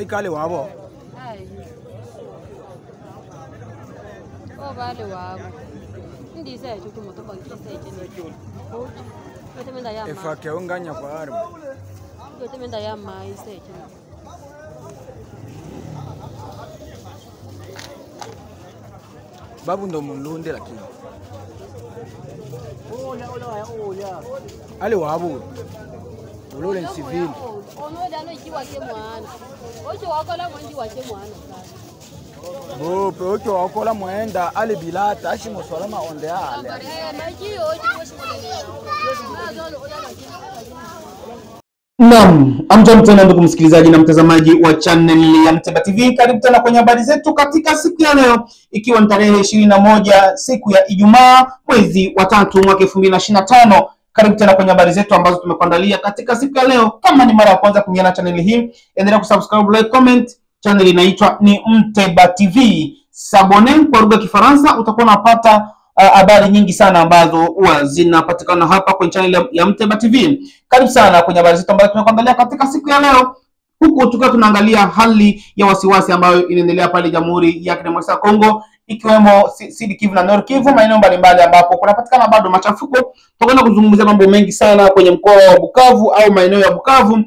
kale wabo. Hayi. Vale wabo. Ndise echo kumoto bankise echo ne. Yote menda ya ma. Efake unganya kwa arma. Yote menda ya ma ise echo. Babu ndo mlunde lakini. Oya. Ale wabo. Ulole civil. Ono dano ikiwa ke mwana. Ocho wakola mwanji wake mwana. Bope ocho wakola mwenda ale bilata ashimo solama onde ale. Naam, amjambo tena ndugu msikilizaji na mtazamaji wa channel ya Mteba TV. Karibu tena kwenye habari zetu katika siku ya leo, ikiwa ni tarehe 21 siku ya Ijumaa mwezi wa 3 mwaka 2025. Karibu tena kwenye habari zetu ambazo tumekuandalia katika siku ya leo. Kama ni mara ya kwanza kuingia na channel hii, endelea kusubscribe, like, comment. Channel inaitwa ni Mteba TV. Sabone kwa lugha ya Kifaransa, utakuwa unapata habari nyingi sana ambazo huwa zinapatikana hapa kwenye channel ya Mteba TV. Karibu sana kwenye habari zetu ambazo tumekuandalia katika siku ya leo, huku tukiwa tunaangalia hali ya wasiwasi ambayo inaendelea pale Jamhuri ya Kidemokrasia ya Kongo, ikiwemo Sud Kivu na Nord Kivu, maeneo mbalimbali ambapo kunapatikana bado machafuko. Tutakwenda kuzungumzia mambo mengi sana kwenye mkoa wa Bukavu au maeneo ya Bukavu,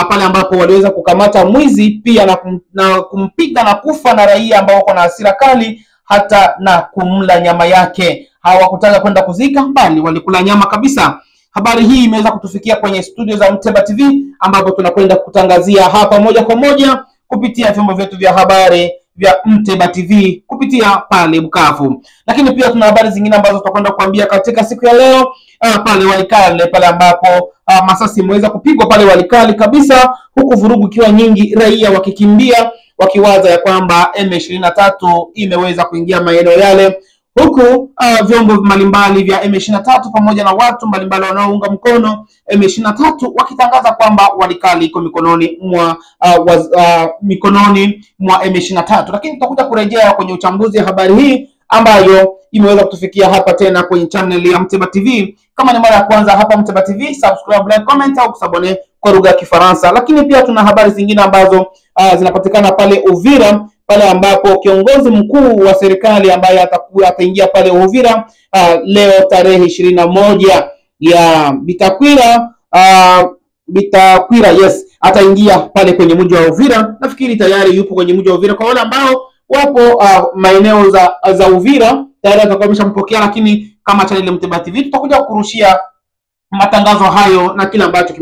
pale ambapo waliweza kukamata mwizi pia na kumpiga na kufa na raia ambao wako na hasira kali hata na kumla nyama yake. Hawakutaka kwenda kuzika, bali walikula nyama kabisa. Habari hii imeweza kutufikia kwenye studio za Mteba TV, ambapo tunakwenda kutangazia hapa moja kwa moja kupitia vyombo vyetu vya habari vya Mteba TV kupitia pale Bukavu. Lakini pia tuna habari zingine ambazo tutakwenda kuambia katika siku ya leo, pale Walikale, pale ambapo masasi imeweza kupigwa pale Walikale kabisa, huku vurugu ikiwa nyingi, raia wakikimbia wakiwaza ya kwamba M23 imeweza kuingia maeneo yale, huku vyombo mbalimbali vya M23 pamoja na watu mbalimbali wanaounga mkono M23 wakitangaza kwamba Walikale iko mikononi mwa M23. Lakini tutakuja kurejea kwenye uchambuzi wa habari hii ambayo imeweza kutufikia hapa tena kwenye channel ya Mteba TV. Kama ni mara ya kwanza hapa Mteba TV, subscribe, like, comment au kusabone kwa lugha ya Kifaransa. Lakini pia tuna habari zingine ambazo zinapatikana pale Uvira, pale ambapo kiongozi mkuu wa serikali ambaye ataingia pale Uvira leo tarehe 21 ya Bitakwira, yes, ataingia pale kwenye mji wa Uvira. Nafikiri tayari yupo kwenye mji wa Uvira. Kwa wale ambao wapo maeneo za Uvira, tayari atakuwa ameshampokea, lakini kama channel ya Mteba TV tutakuja kurushia matangazo hayo na kila ambacho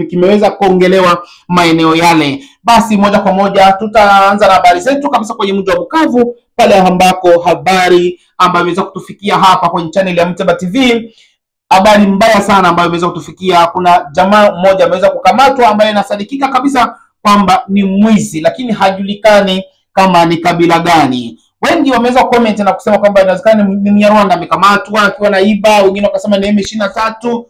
kimeweza kuongelewa maeneo yale. Basi moja kwa moja tutaanza na habari zetu kabisa kwenye mji wa Bukavu, pale ambako habari ambayo imeweza kutufikia hapa kwenye channel ya Mteba TV. Habari mbaya sana ambayo imeweza kutufikia. Kuna jamaa mmoja ameweza kukamatwa ambaye inasadikika kabisa kwamba ni mwizi, lakini hajulikani kama ni kabila gani. Wengi wameweza comment na kusema kwamba inawezekana ni Mnyarwanda amekamatwa akiwa naiba, wengine wakasema ni M23,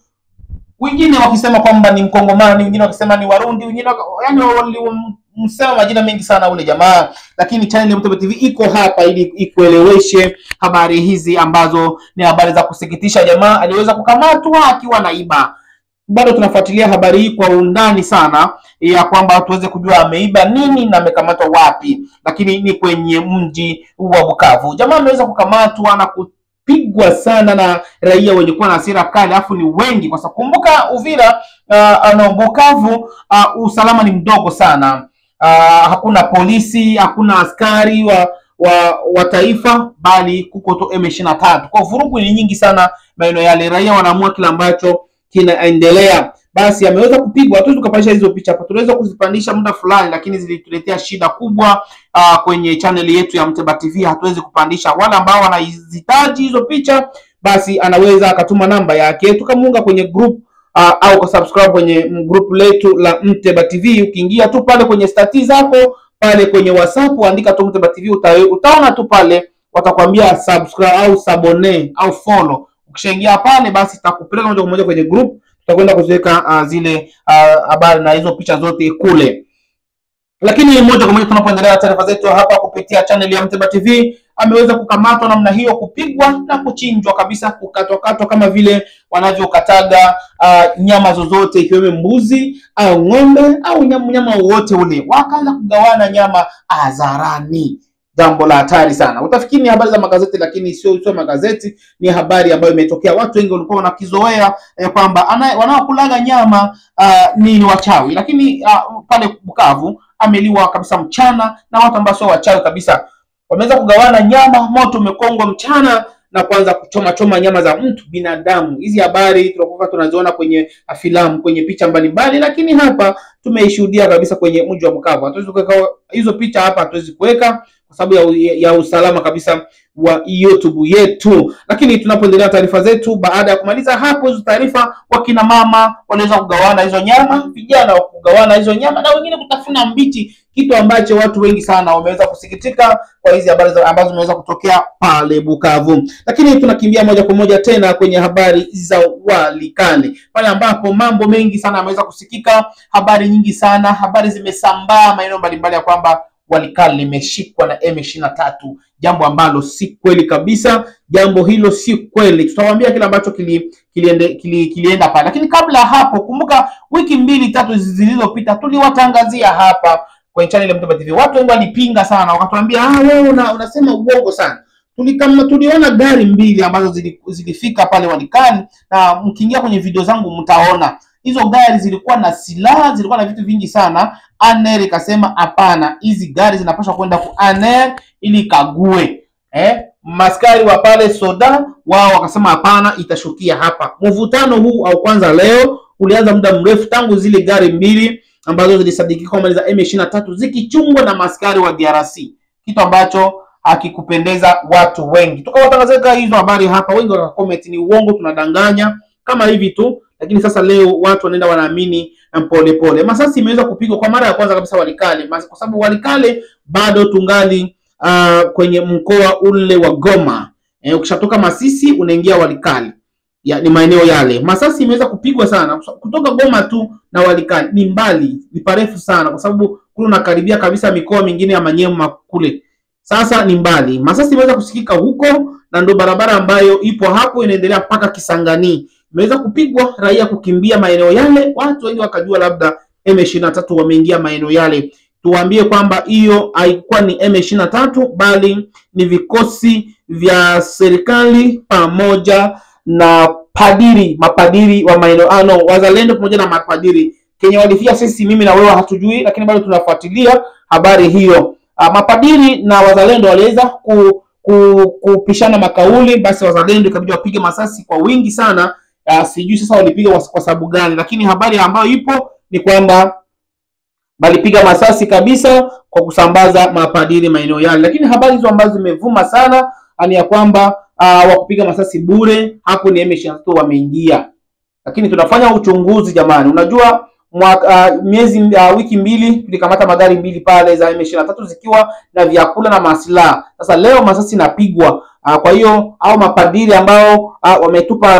wengine wakisema kwamba ni Mkongomani, wengine wakisema ni Warundi, wengine yani walimsema majina mengi sana ule jamaa. Lakini channel ya Mteba TV iko hapa ili ikueleweshe habari hizi ambazo ni habari za kusikitisha. Jamaa aliweza kukamatwa akiwa naiba. Bado tunafuatilia habari hii kwa undani sana, ya kwamba tuweze kujua ameiba nini na amekamatwa wapi. Lakini ni kwenye mji wa Bukavu. Jamaa ameweza kukamatwa na kupigwa sana na raia wenye kuwa na hasira kali, afu ni wengi, kwa sababu kumbuka Uvira na Bukavu usalama ni mdogo sana. Hakuna polisi, hakuna askari wa taifa, bali kuko to M23. Kwa vurugu ni nyingi sana maeneo yale, raia wanaamua kila ambacho kinaendelea. Basi ameweza kupigwa. Hatuwezi tukapandisha hizo picha hapa, tunaweza kuzipandisha muda fulani, lakini zilituletea shida kubwa kwenye channel yetu ya Mteba TV. Hatuwezi kupandisha. Wale ambao wanahitaji hizo picha, basi anaweza akatuma namba yake tukamuunga kwenye group au kusubscribe kwenye group letu la Mteba TV. Ukiingia tu pale kwenye stati zako pale kwenye WhatsApp, andika tu Mteba TV, utaona tu pale watakwambia subscribe au sabone au follow. Ukishaingia pale, basi itakupeleka moja kwa moja kwenye group. Tutakwenda kuziweka zile habari na hizo picha zote kule. Lakini moja kwa moja tunapoendelea taarifa zetu hapa kupitia channel ya Mteba TV, ameweza kukamatwa namna hiyo, kupigwa na kuchinjwa kabisa, kukatwa kama vile wanavyokataga nyama zozote, ikiwemo mbuzi au ng'ombe au nyama wote ule, wakaanza kugawana nyama hadharani. Jambo la hatari sana. Utafikiri ni habari za magazeti, lakini sio magazeti, ni habari ambayo imetokea. Watu wengi walikuwa wanakizoea kwamba wanaokulaga nyama ni wachawi, lakini pale Bukavu ameliwa kabisa mchana na watu ambao sio wachawi kabisa. Wameweza kugawana nyama, moto umekongwa mchana na kuanza kuchoma nyama za mtu, binadamu. Hizi habari tunakuwa tunaziona kwenye filamu, kwenye picha mbalimbali, lakini hapa tumeishuhudia kabisa kwenye mji wa Bukavu. Hatuwezi kuweka hizo picha hapa, hatuwezi kuweka kwa sababu ya usalama kabisa wa YouTube yetu. Lakini tunapoendelea taarifa zetu, baada ya kumaliza hapo hizo taarifa, wakina mama wanaweza kugawana hizo nyama, vijana wa kugawana hizo nyama, na wengine kutafuna mbichi, kitu ambacho watu wengi sana wameweza kusikitika kwa hizi habari ambazo zimeweza kutokea pale Bukavu. Lakini tunakimbia moja kwa moja tena kwenye habari za Walikale, pale ambapo mambo mengi sana yameweza kusikika, habari nyingi sana, habari zimesambaa maeneo mbalimbali ya kwamba Walikale limeshikwa na M23, jambo ambalo si kweli kabisa. Jambo hilo si kweli. Tutawaambia kile ambacho kilienda pale. Lakini kabla hapo, kumbuka wiki 2-3 zilizopita tuliwatangazia hapa kwenye channel ya Mteba TV. Watu wengi walipinga sana, wakatuambia wewe unasema uongo sana. Tuliona gari 2 ambazo zilifika pale Walikale, na mkiingia kwenye video zangu mtaona hizo gari zilikuwa na silaha, zilikuwa na vitu vingi sana. ANR ikasema hapana, hizi gari zinapaswa kwenda ku ANR ili kague. Maskari wa pale Soda wao wakasema hapana, itashukia hapa. Mvutano huu au kwanza leo ulianza muda mrefu, tangu zile gari 2 ambazo zilisadikika kama za M23 zikichungwa na maskari wa DRC, kitu ambacho hakikupendeza watu wengi. Tukawatangazia hizo habari hapa, wengi waka comment ni uongo, tunadanganya kama hivi tu. Lakini sasa leo watu wanaenda wanaamini pole. Masasi imeweza kupigwa kwa mara ya kwanza kabisa Walikale, kwa sababu Walikale bado tungali kwenye mkoa ule wa Goma. Ukishatoka Masisi unaingia Walikale, ni maeneo yale. Masasi imeweza kupigwa sana kutoka Goma tu na Walikale ni mbali, ni parefu sana, kwa sababu kule unakaribia kabisa mikoa mingine ya Manyema kule. Sasa ni mbali. Masasi imeweza kusikika huko, na ndo barabara ambayo ipo hapo inaendelea mpaka Kisangani. Imeweza kupigwa, raia kukimbia maeneo yale, watu wengi wakajua labda M23 wameingia maeneo yale. Tuwaambie kwamba hiyo haikuwa ni M23, bali ni vikosi vya serikali pamoja na mapadiri wa maeneo wazalendo pamoja na mapadiri. Kenya walifia sisi, mimi na wewe hatujui, lakini bado tunafuatilia habari hiyo. Mapadiri na wazalendo waliweza kupishana makauli, basi wazalendo ikabidi wapige masasi kwa wingi sana. Sijui sasa walipiga kwa sababu gani, lakini habari ambayo ipo ni kwamba walipiga masasi kabisa kwa kusambaza mapadiri maeneo yale. Lakini habari hizo ambazo zimevuma sana ni ya kwamba wakupiga masasi bure, hapo ni M23 wameingia. Lakini tunafanya uchunguzi jamani. Unajua wiki 2 tulikamata magari 2 pale za M23 zikiwa na vyakula na masilaha. Sasa leo masasi napigwa. Kwa hiyo au mapadiri ambao wametupa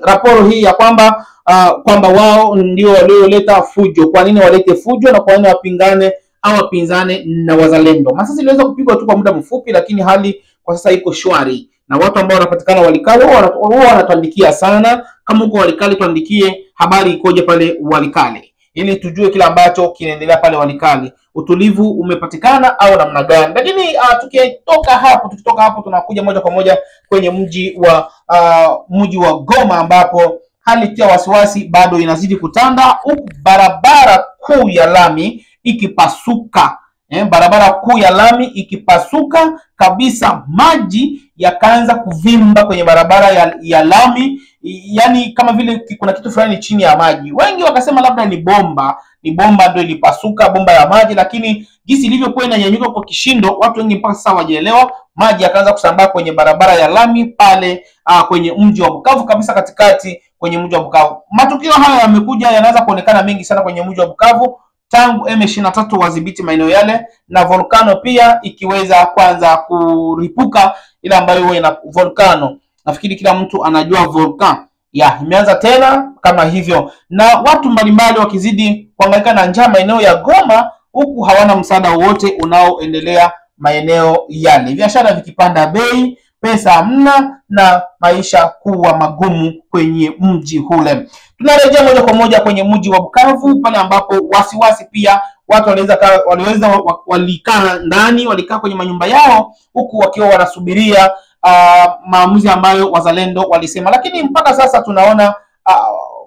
raporo hii ya kwamba wao ndio walioleta fujo. Kwa nini walete fujo na kwa nini wapingane au wapinzane na wazalendo? Masasi iliweza kupigwa tu kwa muda mfupi, lakini hali kwa sasa iko shwari. Na watu ambao wanapatikana Walikale wao wanatuandikia sana. Kama uko Walikale tuandikie habari ikoje pale Walikale, ili tujue kila ambacho kinaendelea pale Walikale. Utulivu umepatikana au namna gani? Lakini tukitoka hapo tunakuja moja kwa moja kwenye mji wa Goma, ambapo hali ya wasiwasi bado inazidi kutanda, huku barabara kuu ya lami ikipasuka. Barabara kuu ya lami ikipasuka kabisa, maji yakaanza kuvimba kwenye barabara ya lami, yani kama vile kuna kitu fulani chini ya maji. Wengi wakasema labda ni bomba ndio ilipasuka, bomba ya maji, lakini jinsi ilivyokuwa inanyanyuka kwa kishindo, watu wengi mpaka sasa hawajaelewa. Maji yakaanza kusambaa kwenye barabara ya lami pale kwenye mji wa Bukavu kabisa, katikati kwenye mji wa Bukavu. Matukio haya yamekuja, yanaanza kuonekana mengi sana kwenye mji wa Bukavu tangu M23 wadhibiti maeneo yale, na volcano pia ikiweza kwanza kuripuka, ile ambayo ina volcano. Nafikiri kila mtu anajua volcano imeanza tena kama hivyo, na watu mbalimbali wakizidi kuhangaika na njaa maeneo ya Goma, huku hawana msaada wote unaoendelea maeneo yale, biashara vikipanda bei, pesa hamna na maisha kuwa magumu kwenye mji ule. Tunarejea moja kwa moja kwenye mji wa Bukavu pale ambapo wasiwasi pia watu walikaa ndani, walikaa kwenye manyumba yao huku wakiwa wanasubiria maamuzi ambayo wazalendo walisema. Lakini mpaka sasa tunaona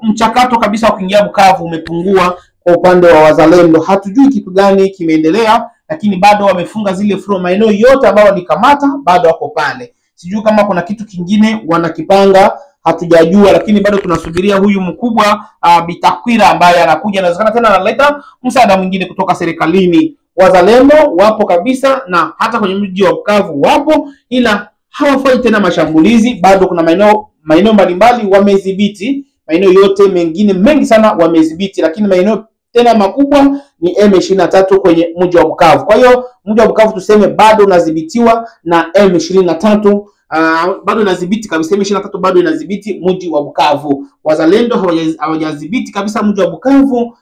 mchakato kabisa wa kuingia Bukavu umepungua kwa upande wa wazalendo. Hatujui kitu gani kimeendelea, lakini bado wamefunga zile floor, maeneo yote ambayo walikamata bado wako pale. Sijui kama kuna kitu kingine wanakipanga, hatujajua, lakini bado tunasubiria huyu mkubwa Bitakwira ambaye anakuja, inawezekana tena analeta msaada mwingine kutoka serikalini. Wazalendo wapo kabisa na hata kwenye mji wa Bukavu wapo, ila hawafai tena mashambulizi. Bado kuna maeneo mbalimbali wamedhibiti, maeneo yote mengine mengi sana wamedhibiti, lakini maeneo tena makubwa ni M23 kwenye mji wa Bukavu. Kwa hiyo mji wa Bukavu tuseme bado unadhibitiwa na M23, bado inadhibiti kabisa. M23 bado inadhibiti mji wa Bukavu. Wazalendo hawajadhibiti kabisa mji wa Bukavu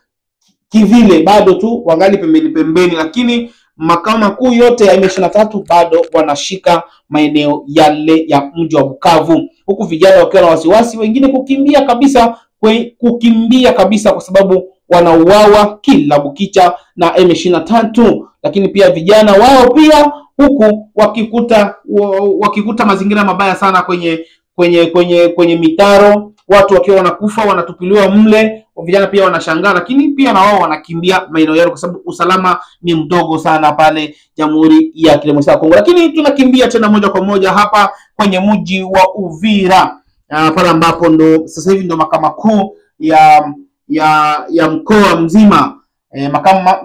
kivile, bado tu wangali pembeni, lakini makao makuu yote ya M23 bado wanashika maeneo yale ya mji wa Bukavu, huku vijana wakiwa na wasiwasi, wengine kukimbia kabisa kwa sababu wanauawa kila bukicha na M23. Lakini pia vijana wao pia huku wakikuta mazingira mabaya sana kwenye mitaro, watu wakiwa wanakufa, wanatupiliwa mle, vijana pia wanashangaa, lakini pia na wao wanakimbia maeneo yao kwa sababu usalama ni mdogo sana pale Jamhuri ya Kidemokrasia ya Kongo. Lakini tunakimbia tena moja kwa moja hapa kwenye mji wa Uvira, pale ambapo ndo sasa hivi ndo makao makuu ya mkoa mzima.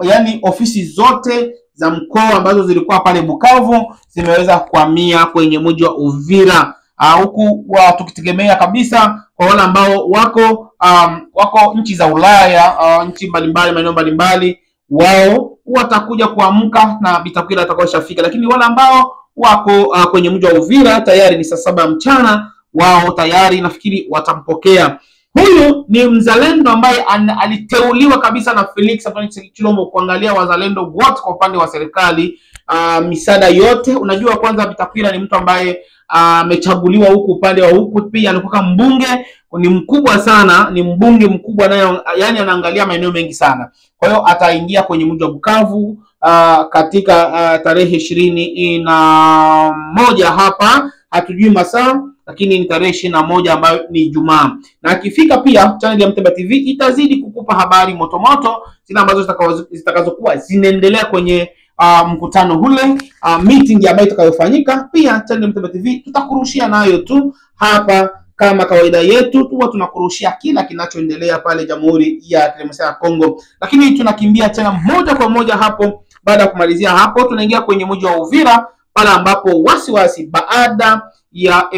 Yani ofisi zote za mkoa ambazo zilikuwa pale Bukavu zimeweza kuhamia kwenye mji wa Uvira, huku tukitegemea kabisa kwa wale ambao wako nchi za Ulaya, nchi mbalimbali, maeneo mbalimbali, wao watakuja kuamka na Bitakwira atakayeshafika. Lakini wale ambao wako kwenye mji wa Uvira tayari ni saa 7 mchana, wao tayari nafikiri watampokea. Huyu ni mzalendo ambaye aliteuliwa kabisa na Felix Antoine Tshisekedi kuangalia wazalendo wote kwa upande wa serikali, misaada yote. Unajua kwanza Bitakwira ni mtu ambaye amechaguliwa huku upande wa huku, pia alikuwa mbunge, ni mkubwa sana, ni mbunge mkubwa naye, yani anaangalia maeneo mengi sana. Kwa hiyo ataingia kwenye mji wa Bukavu katika tarehe 21 hapa, hatujui masaa, lakini ni tarehe 21 ambayo ni Ijumaa. Na akifika pia channel ya Mteba TV itazidi kukupa habari motomoto zile ambazo zitakazokuwa zinaendelea kwenye mkutano ule, meeting ambayo itakayofanyika. Pia channel ya Mteba TV tutakurushia nayo tu hapa kama kawaida yetu, huwa tunakurushia kila kinachoendelea pale Jamhuri ya Kidemokrasia ya Kongo. Lakini tunakimbia tena moja kwa moja hapo. Baada ya kumalizia hapo, tunaingia kwenye mji wa Uvira pale ambapo wasiwasi baada ya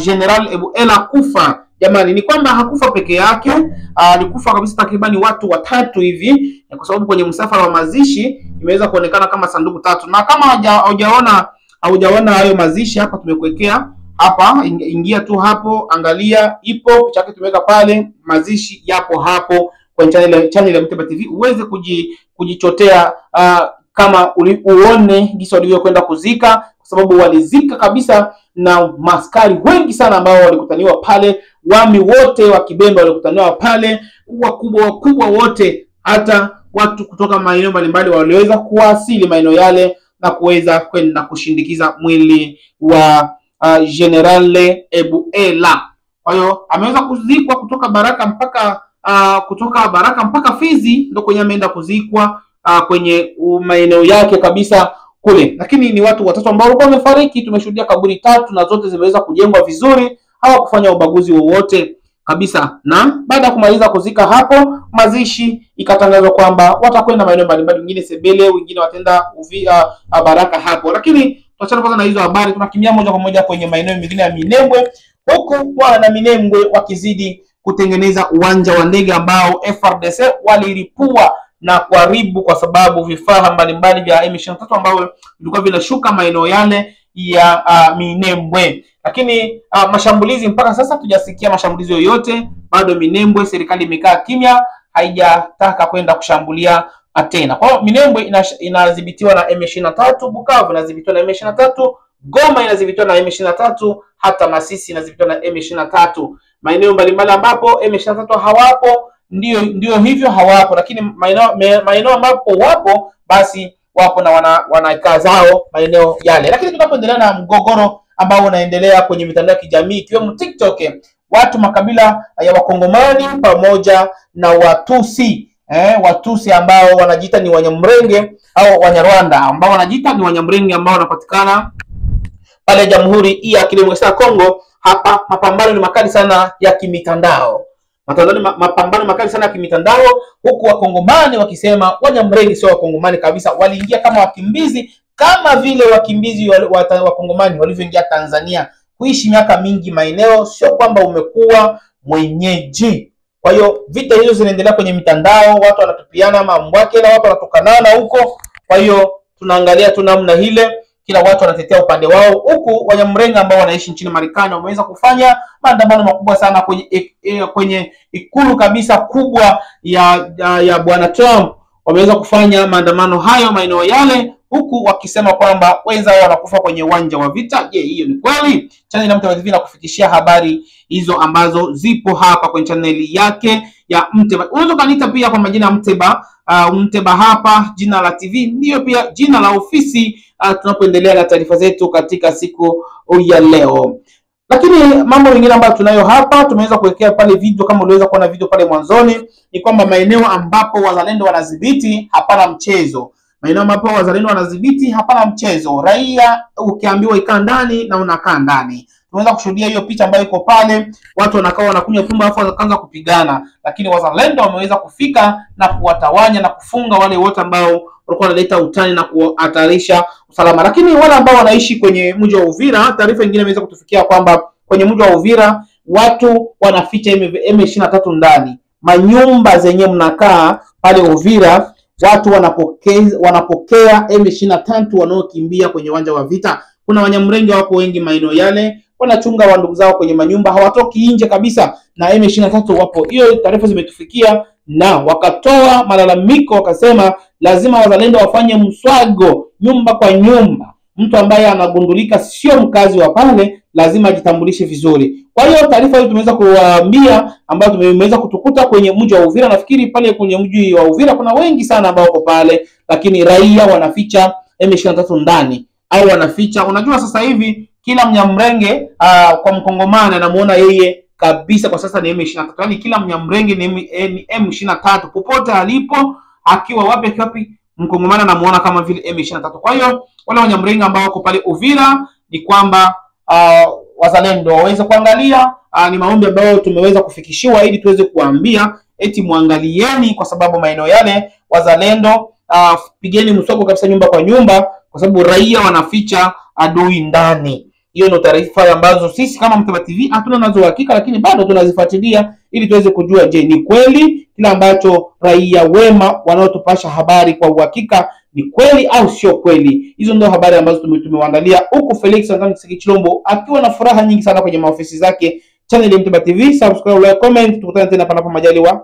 General Ebuela kufa. Jamani, ni kwamba hakufa peke yake, alikufa kabisa takribani watu 3 hivi, kwa sababu kwenye msafara wa mazishi imeweza kuonekana kama sanduku 3. Na kama haujaona hayo mazishi, hapa tumekuwekea hapa, ingia tu hapo, angalia, ipo picha yake tumeweka pale, mazishi yapo hapo kwenye channel ya Mteba TV, uweze kujichotea kama uone jinsi walivyokwenda kuzika, kwa sababu walizika kabisa na maskari wengi sana ambao walikutaniwa pale, wami wote wa Kibembe walikutaniwa pale, wakubwa wote, hata watu kutoka maeneo mbalimbali waliweza kuwasili maeneo yale na kuweza kwenda kushindikiza mwili wa General Ebuela. Kwa hiyo ameweza kuzikwa kutoka Baraka mpaka Fizi, ndio kwenye ameenda kuzikwa kwenye maeneo yake kabisa kule. Lakini ni watu 3 ambao walikuwa wamefariki. Tumeshuhudia kaburi 3 na zote zimeweza kujengwa vizuri, hawakufanya ubaguzi wowote kabisa. Na baada ya kumaliza kuzika hapo, mazishi ikatangazwa kwamba watakwenda maeneo mbalimbali, wengine Sebele, wengine watenda Baraka hapo. Lakini tuachane kwanza na hizo habari, tunakimbia moja kwa moja kwenye maeneo mengine ya Minembwe, huko wana Minembwe wakizidi kutengeneza uwanja wa ndege ambao FRDC walilipua na kuharibu kwa sababu vifaa mbalimbali vya M23 ambao vilikuwa vinashuka maeneo yale ya Minembwe. Lakini mashambulizi mpaka sasa tujasikia mashambulizi yoyote. Bado Minembwe serikali imekaa kimya, haijataka kwenda kushambulia tena. Kwa hiyo Minembwe inadhibitiwa na M23, Bukavu inadhibitiwa na M23, Goma inadhibitiwa na M23, hata Masisi inadhibitiwa na M23. Maeneo mbalimbali ambapo M23 hawapo ndio hivyo hawapo, lakini maeneo ambapo wapo basi wapo na wanakaa zao maeneo yale. Lakini tunapoendelea na mgogoro ambao unaendelea kwenye mitandao ya kijamii ikiwemo TikTok, watu makabila ya Wakongomani pamoja na Watusi Watusi ambao wanajiita ni Wanyamrenge au Wanyarwanda ambao wanajiita ni Wanyamrenge ambao wanapatikana pale Jamhuri ya Kidemokrasia ya Kongo. Hapa mapambano ni makali sana ya kimitandao. Mapambano makali sana ya kimitandao, huku Wakongomani wakisema Wanyamrenge sio Wakongomani kabisa, waliingia kama wakimbizi, kama vile wakimbizi wa Wakongomani walivyoingia Tanzania kuishi miaka mingi maeneo, sio kwamba umekuwa mwenyeji. Kwa hiyo vita hizo zinaendelea kwenye mitandao, watu wanatupiana mambwake na watu wanatukanana huko. Kwa hiyo tunaangalia tu namna ile, kila watu wanatetea upande wao, huku Wanyamrenge ambao wanaishi nchini Marekani wameweza kufanya maandamano makubwa sana kwenye ikulu kabisa kubwa ya Bwana Trump. Wameweza kufanya maandamano hayo maeneo yale, huku wakisema kwamba wenzao wanakufa kwenye uwanja wa vita. Je, hiyo ni kweli? Channel ya Mteba TV inakufikishia habari hizo ambazo zipo hapa kwenye channel yake ya Mteba. Unaweza kaniita pia kwa majina ya Mteba. Mteba hapa jina la TV ndio pia jina la ofisi tunapoendelea na taarifa zetu katika siku ya leo. Lakini mambo mengine ambayo tunayo hapa, tumeweza kuwekea pale video, kama uliweza kuona video pale mwanzoni, ni kwamba maeneo ambapo wazalendo wanadhibiti hapana mchezo. Maeneo ambapo wazalendo wanadhibiti hapana mchezo. Raia ukiambiwa ikaa ndani na unakaa ndani. Tunaweza kushuhudia hiyo picha ambayo iko pale, watu wanakaa wanakunywa pombe alafu wakaanza kupigana, lakini wazalendo wameweza kufika na kuwatawanya na kufunga wale wote ambao walikuwa wanaleta utani na kuhatarisha usalama. Lakini wale ambao wanaishi kwenye mji wa Uvira, taarifa nyingine imeweza kutufikia kwamba kwenye mji wa Uvira watu wanaficha M23 ndani. Manyumba zenye mnakaa pale Uvira, watu wanapokea M23 wanaokimbia kwenye uwanja wa vita. Kuna Wanyamrenge wako wengi maeneo yale, wanachunga wa ndugu zao kwenye manyumba, hawatoki nje kabisa, na M23 wapo. Hiyo taarifa zimetufikia na wakatoa malalamiko, wakasema lazima wazalendo wafanye mswago nyumba kwa nyumba. Mtu ambaye anagundulika sio mkazi wa pale lazima ajitambulishe vizuri. Kwa hiyo taarifa hiyo tumeweza kuwaambia, ambayo tumeweza kutukuta kwenye mji wa Uvira. Nafikiri pale kwenye mji wa Uvira kuna wengi sana ambao wako pale, lakini raia wanaficha M23 ndani au wanaficha. Unajua sasa hivi kila Mnyamrenge kwa Mkongomani anamuona yeye kabisa kwa sasa ni M23. Yaani kila Mnyamrenge ni M23 popote alipo, akiwa wapi Mkongomani anamuona kama vile M23. Kwa hiyo wale Wanyamrenge ambao wako pale Uvira ni kwamba wazalendo waweze kuangalia. Ni maombi ambayo tumeweza kufikishiwa ili tuweze kuambia eti muangalieni, kwa sababu maeneo yale wazalendo pigeni msoko kabisa nyumba kwa nyumba, kwa sababu raia wanaficha adui ndani. Hiyo ndio taarifa ambazo sisi kama Mteba TV hatuna nazo hakika, lakini bado tunazifuatilia ili tuweze kujua, je, ni kweli kile ambacho raia wema wanaotupasha habari kwa uhakika ni kweli au sio kweli. Hizo ndio habari ambazo tumewaandalia, huku Felix Antoine Tshisekedi akiwa na furaha nyingi sana kwenye maofisi zake. Channel ya Mteba TV, subscribe, like, comment. Tukutane tena panapo majaliwa.